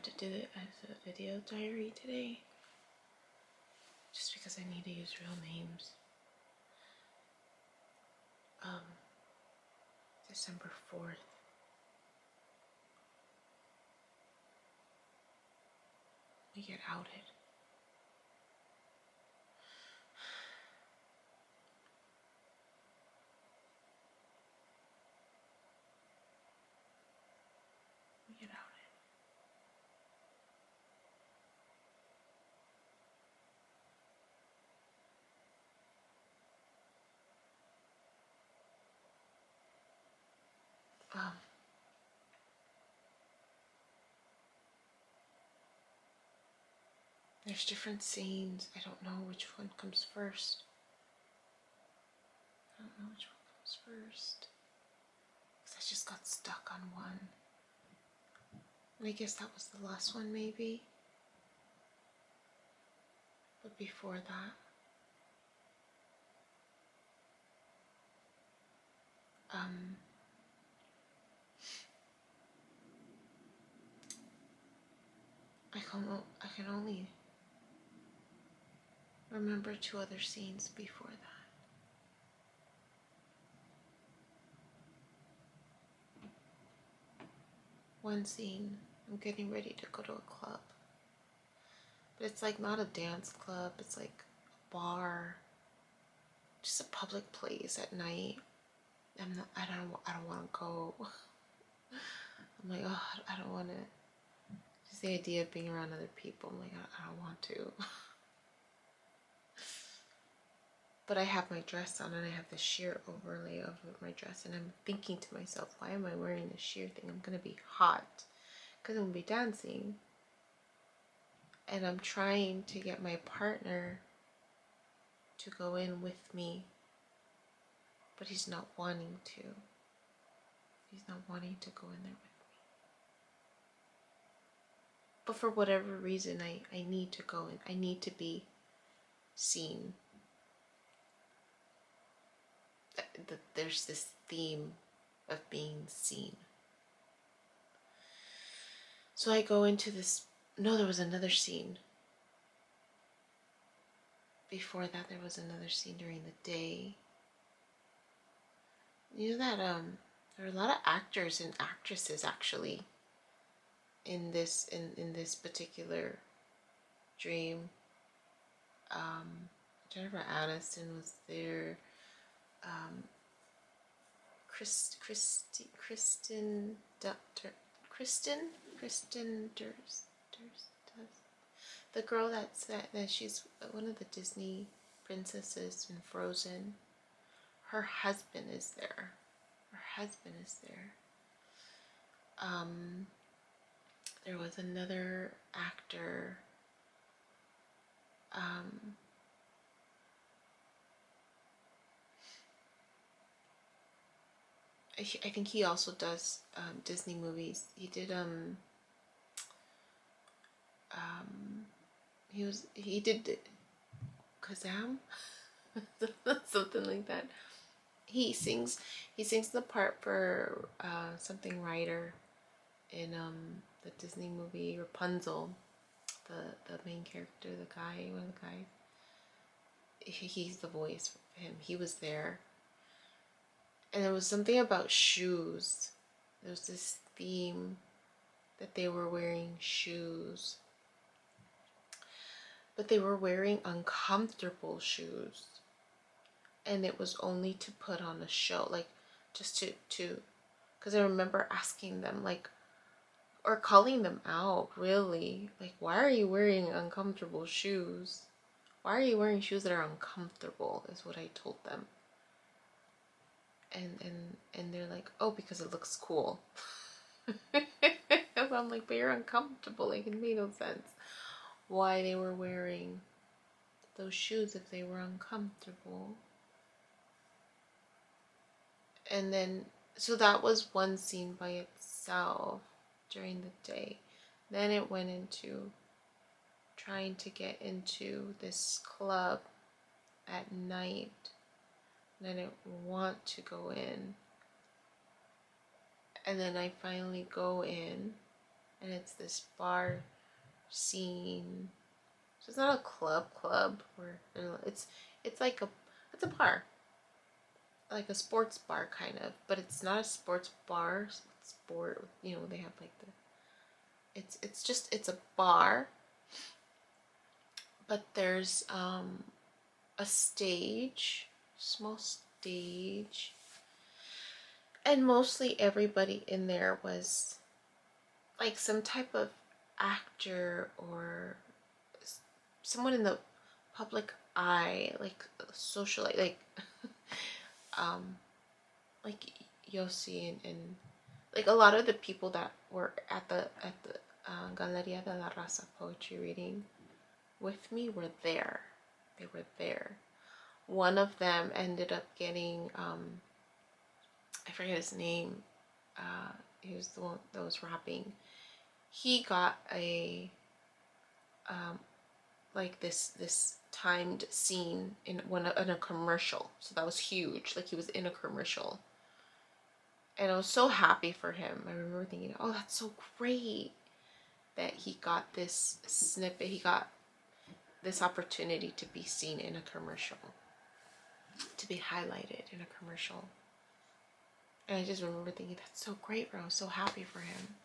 to do it as a video diary today, just because I need to use real names. December 4th. We get outed. We get outed. There's different scenes. I don't know which one comes first. I don't know which one comes first. Because I just got stuck on one. And I guess that was the last one, maybe. But before that, I can only remember 2 other scenes before that. One scene, I'm getting ready to go to a club. But it's like not a dance club, it's like a bar. Just a public place at night. I don't want to go. I'm like, oh, I don't want to. Just the idea of being around other people, I'm like, I don't want to. But I have my dress on and I have the sheer overlay over my dress, and I'm thinking to myself, why am I wearing the sheer thing? I'm gonna be hot because I'm gonna be dancing. And I'm trying to get my partner to go in with me, but he's not wanting to. He's not wanting to go in there with me. But for whatever reason, I need to go in. I need to be seen. There's this theme of being seen. So I go into this. No, there was another scene. Before that, there was another scene during the day. You know that there are a lot of actors and actresses actually in this particular dream. Jennifer Aniston was there. Kristen Durst, the girl that she's one of the Disney princesses in Frozen. Her husband is there. There was another actor. I think he also does Disney movies. He did he did Kazam, something like that. He sings the part for something Ryder in the Disney movie Rapunzel. The main character, one of the guys. He's the voice for him. He was there. And there was something about shoes. There was this theme that they were wearing shoes. But they were wearing uncomfortable shoes. And it was only to put on a show. Like, just to because I remember asking them, like, or calling them out, really. Like, why are you wearing uncomfortable shoes? Why are you wearing shoes that are uncomfortable, is what I told them. And they're like, oh, because it looks cool. I'm like, but you're uncomfortable. Like, it made no sense why they were wearing those shoes if they were uncomfortable. And then, so that was one scene by itself during the day. Then it went into trying to get into this club at night. And I didn't want to go in. And then I finally go in, and it's this bar scene. So it's not a club, or it's like it's a bar, like a sports bar kind of, but it's not a sports bar. Sport, they have like it's a bar, but there's a stage, small stage, and mostly everybody in there was like some type of actor or someone in the public eye, like socialite, um like Yossi and like a lot of the people that were at the Galeria de la Raza poetry reading with me were there. They were there. One of them ended up getting I forget his name. He was the one that was rapping. He got a like this timed scene in a commercial. So that was huge. Like he was in a commercial. And I was so happy for him. I remember thinking, oh, that's so great that he got this snippet. He got this opportunity to be seen in a commercial, to be highlighted in a commercial. And I just remember thinking, that's so great, bro. I was so happy for him.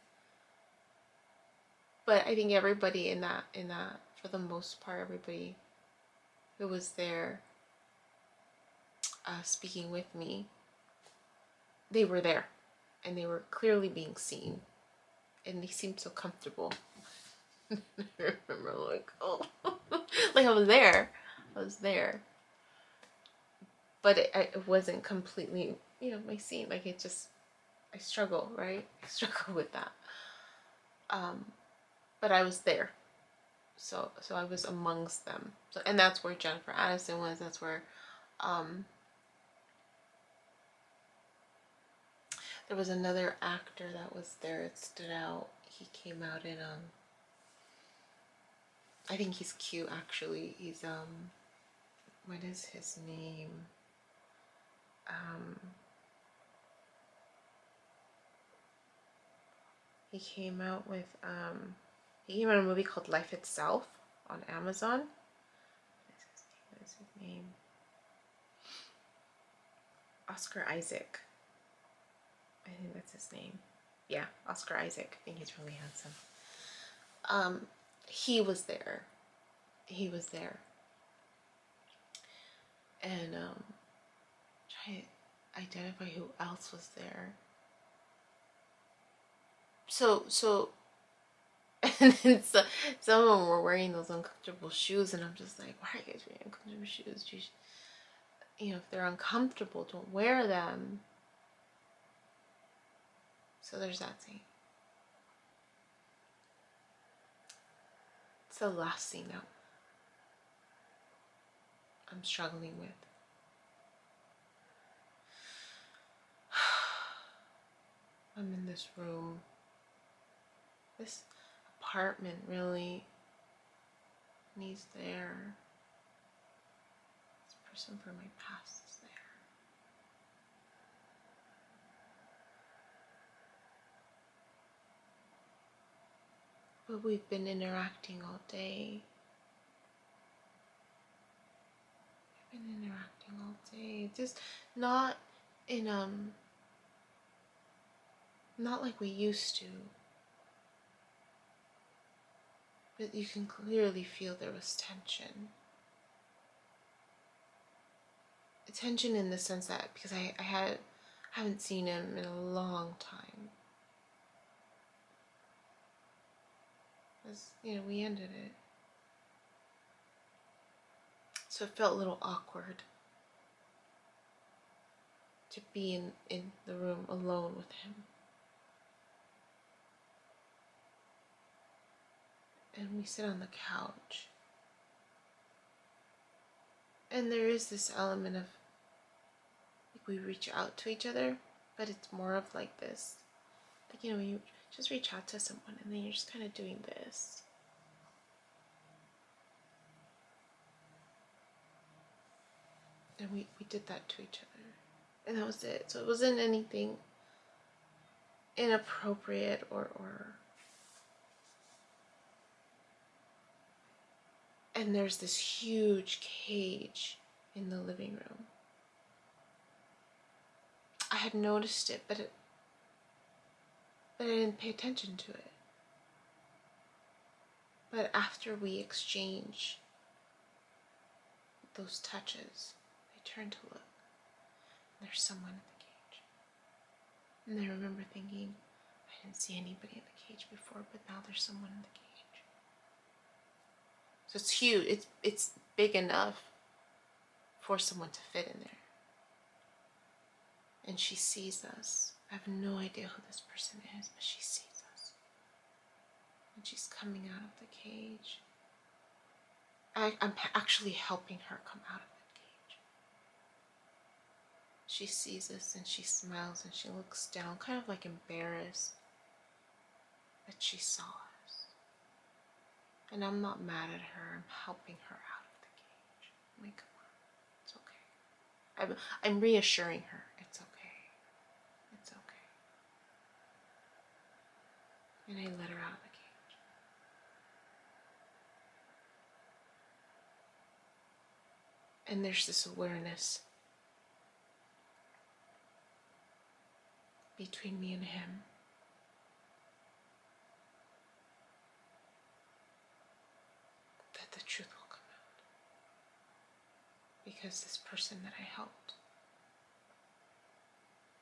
But I think everybody in that, for the most part, everybody who was there speaking with me, they were there. And they were clearly being seen. And they seemed so comfortable. I remember like, oh. Like I was there. But it wasn't completely, my scene. Like it just, I struggle, right? I struggle with that. But I was there. So I was amongst them. So, and that's where Jennifer Aniston was. That's where there was another actor that was there. It stood out. He came out in I think he's cute actually. He's what is his name? He came out with he came out in a movie called Life Itself on Amazon. What is his name? Oscar Isaac. I think that's his name. Yeah, Oscar Isaac. I think he's really handsome. He was there. And try to identify who else was there. So and then some of them were wearing those uncomfortable shoes, and I'm just like, why are you guys wearing uncomfortable shoes? If they're uncomfortable, don't wear them. So there's that thing. It's the last thing that I'm struggling with. I'm in this room. This apartment really needs there. This person from my past is there. But we've been interacting all day. Just not in not like we used to. But you can clearly feel there was tension. Tension in the sense that because I haven't seen him in a long time. Because, we ended it. So it felt a little awkward to be in the room alone with him. And we sit on the couch. And there is this element of, like, we reach out to each other, but it's more of like this. Like, you just reach out to someone and then you're just kind of doing this. And we did that to each other. And that was it. So it wasn't anything inappropriate or And there's this huge cage in the living room. I had noticed it, but I didn't pay attention to it. But after we exchange those touches, I turned to look. And there's someone in the cage. And I remember thinking, I didn't see anybody in the cage before, but now there's someone in the cage. So it's huge. It's big enough for someone to fit in there. And she sees us. I have no idea who this person is, but she sees us. And she's coming out of the cage. I'm actually helping her come out of the cage. She sees us and she smiles and she looks down, kind of like embarrassed that she saw us. And I'm not mad at her. I'm helping her out of the cage. I'm like, come on, it's okay. I'm reassuring her, it's okay. It's okay. And I let her out of the cage. And there's this awareness between me and him. That the truth will come out. Because this person that I helped,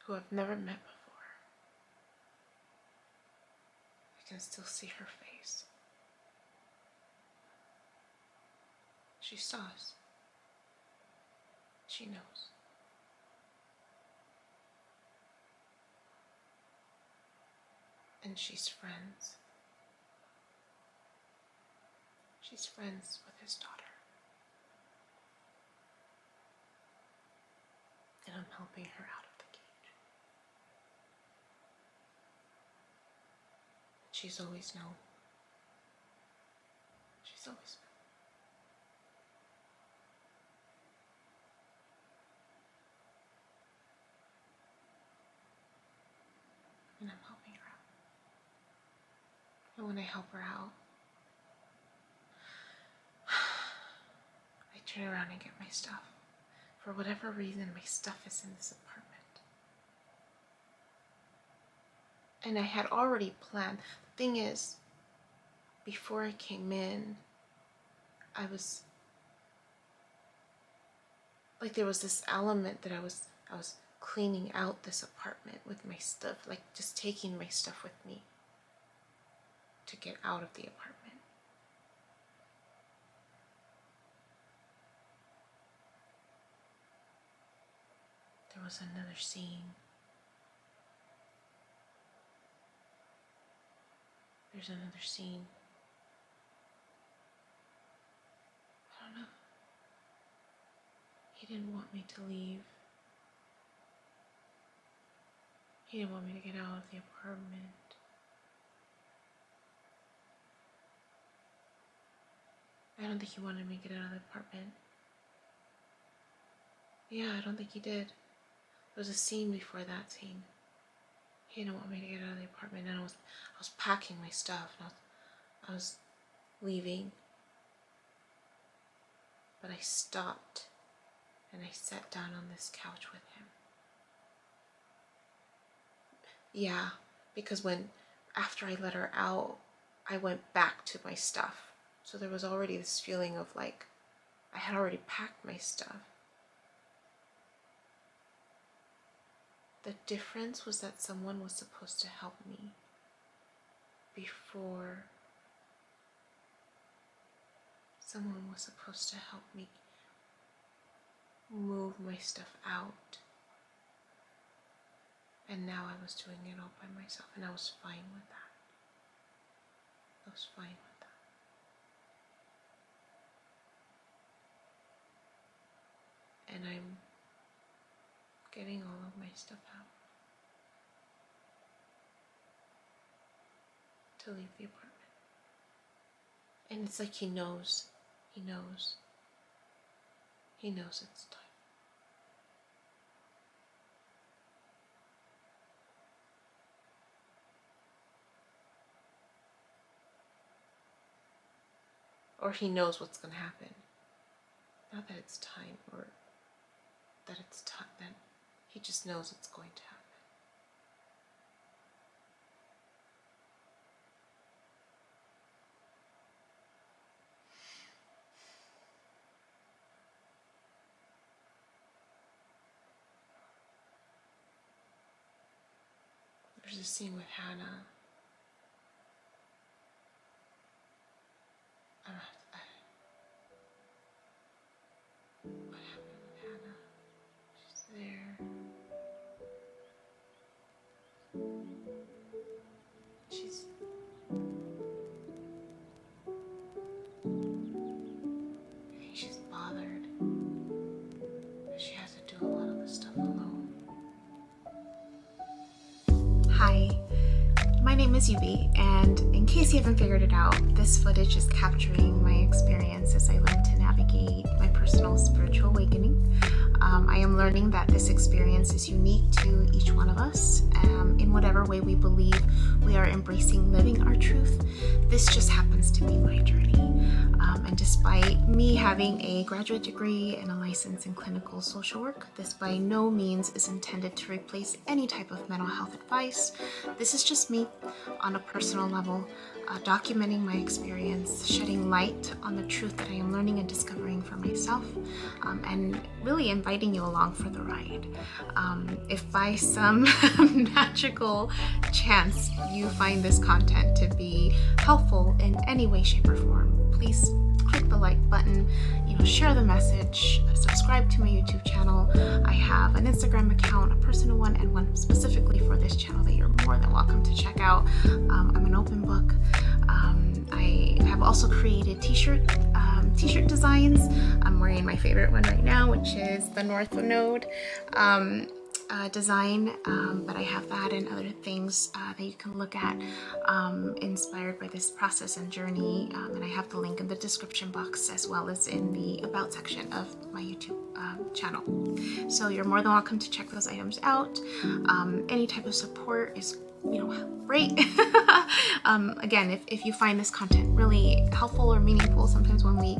who I've never met before, I can still see her face. She saw us. She knows. And she's friends. She's friends with his daughter. And I'm helping her out of the cage. She's always known. She's always known. And I'm helping her out. And when I help her out, I turn around and get my stuff. For whatever reason, my stuff is in this apartment. And I had already planned. The thing is, before I came in, I was like, there was this element that I was cleaning out this apartment with my stuff, like just taking my stuff with me to get out of the apartment. There was another scene. There's another scene. I don't know. He didn't want me to leave. He didn't want me to get out of the apartment. I don't think he wanted me to get out of the apartment. Yeah, I don't think he did. There was a scene before that scene. He didn't want me to get out of the apartment, and I was packing my stuff, and I was leaving. But I stopped, and I sat down on this couch with him. Yeah, because after I let her out, I went back to my stuff. So there was already this feeling of like, I had already packed my stuff. The difference was that someone was supposed to help me before. Someone was supposed to help me move my stuff out. And now I was doing it all by myself, and I was fine with that. I was fine with that. And I'm getting all of my stuff out to leave the apartment. And it's like he knows. He knows. He knows it's time. or he knows what's going to happen. Not that it's time, or that it's time, that he just knows it's going to happen. There's a scene with Hannah. What happened with Hannah? She's there. I think she's bothered. She has to do a lot of this stuff alone. Hi, my name is Yubi, and in case you haven't figured it out, this footage is capturing my experience as I learn to navigate my personal spiritual awakening. I am learning that this experience is unique to each one of us. In whatever way we believe we are embracing living our truth, this just happens to be my journey. And despite me having a graduate degree and a license in clinical social work, this by no means is intended to replace any type of mental health advice. This is just me on a personal level, documenting my experience, shedding light on the truth that I am learning and discovering for myself, and really inviting you along for the ride. If by some magical chance you find this content to be helpful in any way, shape, or form, please click the like button, share the message, subscribe to my YouTube channel. I have an Instagram account, a personal one, and one specifically for this channel that you're more than welcome to check out. I'm an open book. I have also created t-shirt designs. I'm wearing my favorite one right now, which is the North Node design, but I have that and other things that you can look at inspired by this process and journey, and I have the link in the description box as well as in the about section of my YouTube channel. So you're more than welcome to check those items out. Any type of support is great. Again, if you find this content really helpful or meaningful, sometimes when we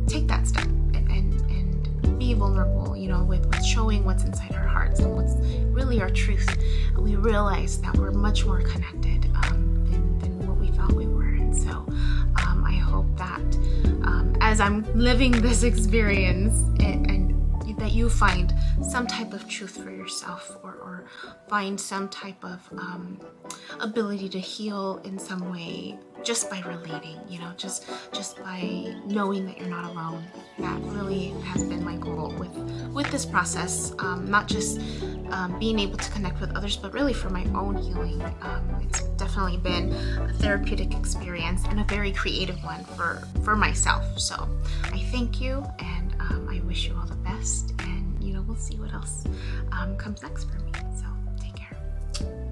take that step and be vulnerable, with showing what's inside our hearts and what's really our truth, we realize that we're much more connected than what we thought we were. And so I hope that as I'm living this experience and that you find some type of truth for yourself, or find some type of ability to heal in some way just by relating, just by knowing that you're not alone. That really has been my goal with this process, not just being able to connect with others, but really for my own healing. It's definitely been a therapeutic experience and a very creative one for myself. So I thank you, and I wish you all the best, and we'll see what else comes next for me. So take care.